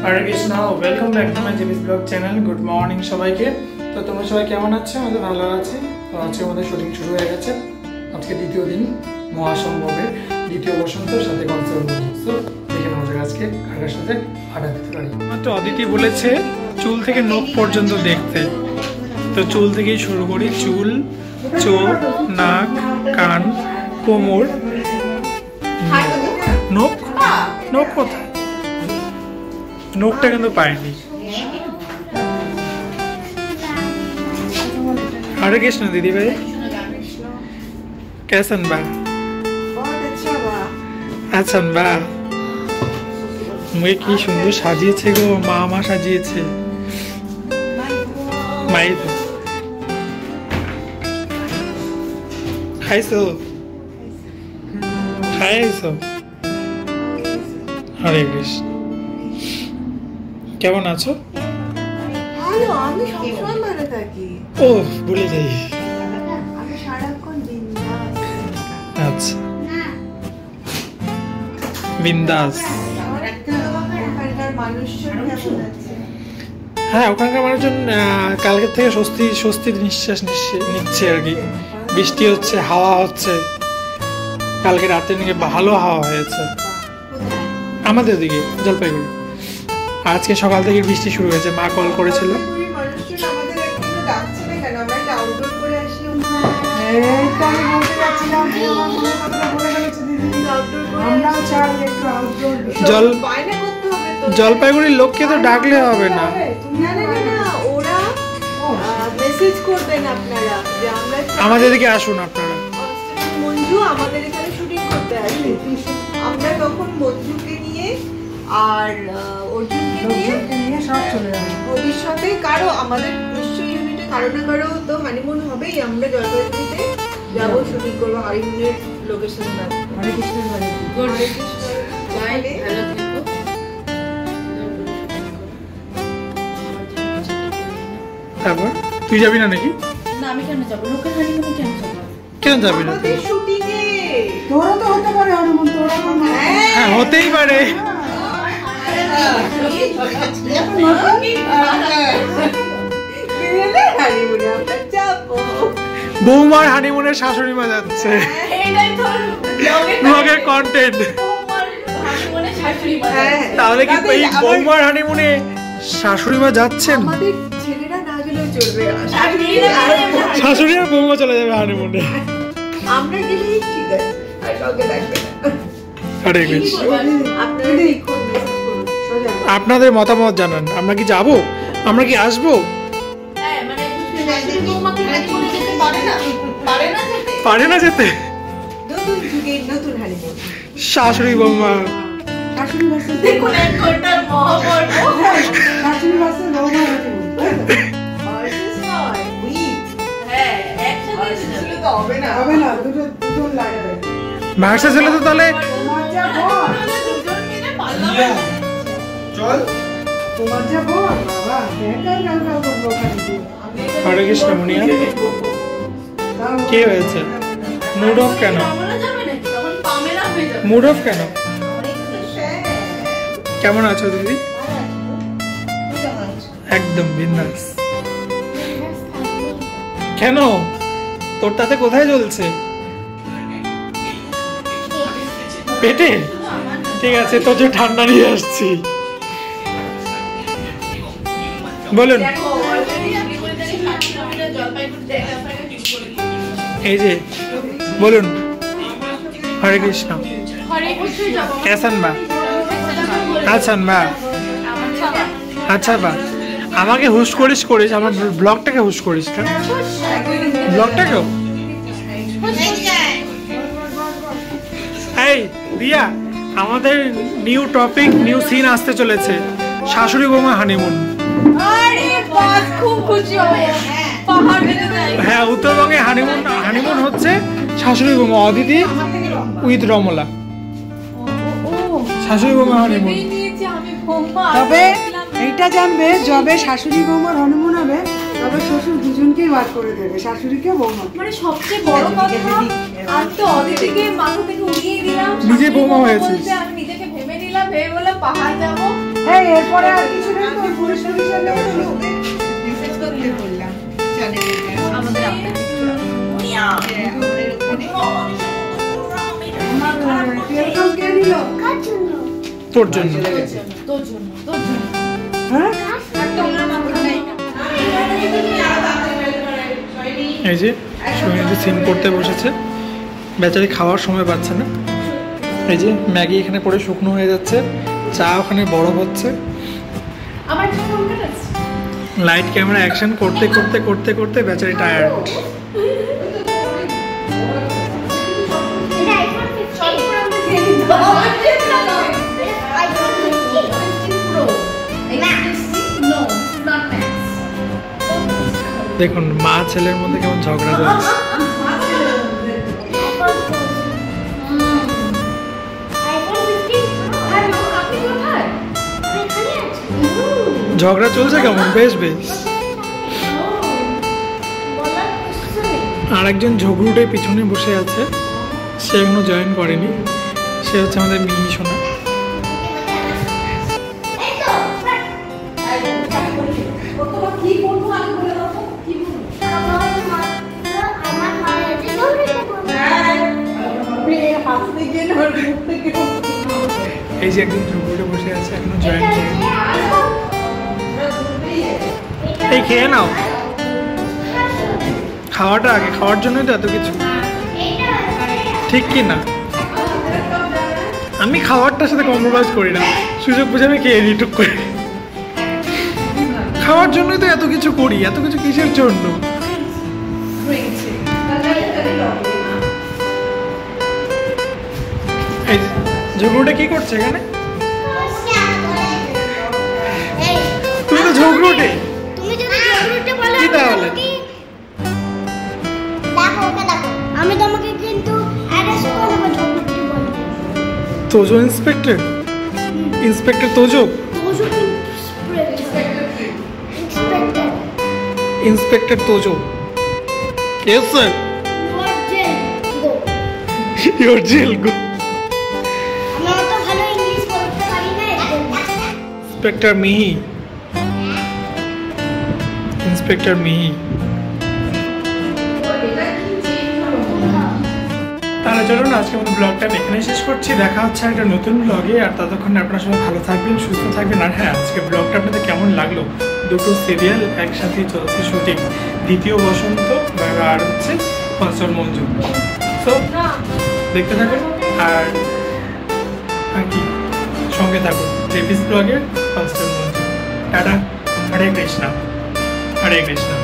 Hare Krishna, welcome back to my জিবিস blog channel. Good morning সবাইকে। তো তোমরা সবাই কেমন আছো? আমাদের ভালো আছে। তো আজকে আমাদের শুটিং শুরু হয়ে গেছে। আজকে দ্বিতীয় দিন মহাসম্ভবের দ্বিতীয় বসন্তের সাথে কনসার্ট হচ্ছে। দেখে নেওয়া যাক আজকে কার সাথে আড্ডা দিতে পারি। মাত্র অদিতি বলেছে চুল থেকে নখ পর্যন্ত দেখতে, তো চুল থেকেই শুরু করি। চুল, চোখ, নাক, কান, কোমর, নখ। নখ কোথায়? নখটা কিন্তু পাইনি। हरे कृष्ण दीदी भाई, कैसन बा? अच्छा बा। मुझे की सुंदर সাজিয়েছে গো, মা সাজিয়েছে। মাই তো খাইছো? খাইছো? হরে কৃষ্ণ। কেমন আছো? ভালো, আমি সবসময় ভালো থাকি। ও ভুলে যাই। আমি সারাক্ষণ বিন্দাস। আচ্ছা, বিন্দাস। হ্যাঁ, ওখানকার মানুষজন কালকের থেকে স্বস্তির নিঃশ্বাস নিচ্ছে আর কি। বৃষ্টি হচ্ছে, হাওয়া হচ্ছে। কালকে রাতে নাকি ভালো হাওয়া হয়েছে আমাদের দিকে, জলপাইগুড়ি। আজকে সকাল থেকে বৃষ্টি শুরু হয়েছে। মা কল করেছিল। জলপাইগুড়ির লোককে তো ডাকলে হবে না। আমাদের দিকে আসুন আপনারা। মঞ্জু আমাদের এখানে শুটিং করতে আসে। আমরা তখন মঞ্জুকে নিয়ে আর অর্জুনকে নিয়ে সব চলে যাবে। ভবিষ্যতে কারো আমাদের নিশ্চয়ই ইউনিটে কারো না কারো তো হানিমুন হবেই। আমরা জলপাইগুড়িতে যাবো, শুটিং করবো হানিমুনের লোকেশন। হরে কৃষ্ণ। তারপর তুই যাবি না নাকি? না, আমি কেন যাবো? লোকের হানিমুনে কেন যাবো? কেন যাবি না? আমাদের শুটিং এ তোরা তো হতে পারে হানিমুন, তোরা তো না। হ্যাঁ, হতেই পারে। বৌমার হানিমুনে শাশুড়ি মা যাচ্ছে, ব্লগের কন্টেন্ট। তাহলে কি এই বৌমার হানিমুনে শাশুড়ি মা যাচ্ছেন? শাশুড়ি আর বৌমা চলে যাবে হানিমুনে। আমরা গেলেই ঠিক আছে, আর সঙ্গে লাগবে না। হরে কৃষ্ণ। আপনাদের আপনাদের মতামত জানান। আমরা কি যাব? আমরা কি আসবো? পারে না যেতে। নতুন যুগের নতুন হানিমুন। শাশুড়ি বৌমা, শাশুড়ি বাসে দেখুন এক ঘন্টার মহাপর্ব। শাশুড়ি বাসে বৌমা হানিমুন। হবে না, দুজন লাগবে। ভার্সা ছিল তো তাহলে চল তোমার যা বল বাবা, গাল করবো খালি। হরে কৃষ্ণ। মুনিয়া কে হয়েছে? মুড অফ কেন? মুড অফ কেন? কেমন আছো দিদি? একদম বিন্দাস। কেন? তোর তাতে কোথায় জ্বলছে? পেটে? ঠিক আছে, তোর যে ঠান্ডা নিয়ে আসছি। বলুন। এই যে বলুন। হরে কৃষ্ণ। কেসন বা? আচ্ছা বা, আচ্ছা বা। আমাকে হুশ করিস আমার ব্লগটাকে হুশ করিস কেন? ব্লগটাকেও এই দিয়া, আমাদের নিউ টপিক, নিউ সিন আসতে চলেছে। শাশুড়ি বৌমা হানিমুন। হ্যাঁ, উত্তরবঙ্গে হানিমুন হচ্ছে শাশুড়ি বৌমা। অদিতি উইথ রমলা, শাশুড়ি বৌমা হানিমুন। তবে এইটা জানবে, যবে শাশুড়ি বৌমার হানিমুন হবে তবে শ্বশুর দুজনকেই বার করে দেবে, শাশুড়িকে বৌমা। মানে সবচেয়ে বড় কথা, আমি তো অদিতিকে মাথা থেকে উড়িয়ে দিলাম। নিজে বৌমা হয়েছে। আমি নিজেকে ভেবে নিলাম, ভেবে বললাম পাহাড় যাবো, এই এরপরে আর কিছু নেই তো পুরুষ পুলিশের লোক মেসেজ করতে বললাম চ্যানেলে আমাদের আপডেট তোর জন্য তোর জন্য হ্যাঁ এই যে সুমিতি সিম করতে বসেছে, বেচারি খাওয়ার সময় পাচ্ছে না। এই যে ম্যাগি এখানে পড়ে শুকনো হয়ে যাচ্ছে, চা ওখানে বরফ হচ্ছে। আমার কি দরকার আছে? লাইট ক্যামেরা অ্যাকশন করতে করতে করতে করতে বেচারি টায়ার্ড। দেখুন মা ছেলের মধ্যে কেমন ঝগড়া চলছে। ঝগড়া চলছে কেমন, বেশ বেশ। আর একজন ঝগড়ুটে পিছনে বসে আছে, সে এখনো জয়েন করেনি, সে হচ্ছে আমাদের মিহি সোনা। এই যে একজন ঝগড়ুটে বসে আছে, এখনো জয়েন করেনি। এই খেয়ে নাও, খাওয়াটা আগে, খাওয়ার জন্যই তো এত কিছু, ঠিক কি না? আমি খাওয়ারটার সাথে কম্প্রোমাইজ করি না, সুযোগ বুঝে আমি খেয়ে নিই টুক করে। খাওয়ার জন্যই তো এত কিছু করি, এত কিছু কিসের জন্য? এই ঝগড়ুটে কি করছে এখানে? তুমি তো ঝগড়ুটে। তুমি যদি ঝগড়ুটে বলো কি তাহলে? দেখো ওকে দেখো, আমি তোমাকে কিন্তু অ্যারেস্ট করব ঝগড়ুটে বলতে। Tojo inspector, inspector Tojo, Tojo inspector, inspector Tojo. Yes sir, your jail your jail go. Go. আমি অত ভালো ইংলিশ বলতে পারি না। ইন্সপেক্টর মিহি, ইন্সপেক্টর মিহি। তাহলে চলুন আজকে আমাদের ব্লগটা আমি এখানে শেষ করছি। দেখা হচ্ছে একটা নতুন ব্লগে, আর ততক্ষণে আপনারা সবাই ভালো থাকবেন, সুস্থ থাকবেন। আর হ্যাঁ, আজকে ব্লগটা আপনাদের কেমন লাগলো? দুটো সিরিয়াল একসাথে চলছে শুটিং, দ্বিতীয় বসন্ত আর হচ্ছে কনসর্ট মঞ্জু। তো দেখতে থাকুন আর কি সঙ্গে থাকুন জেপিস ব্লগের কনসর্ট মঞ্জু। টাটা, হরে কৃষ্ণা, হরে কৃষ্ণা।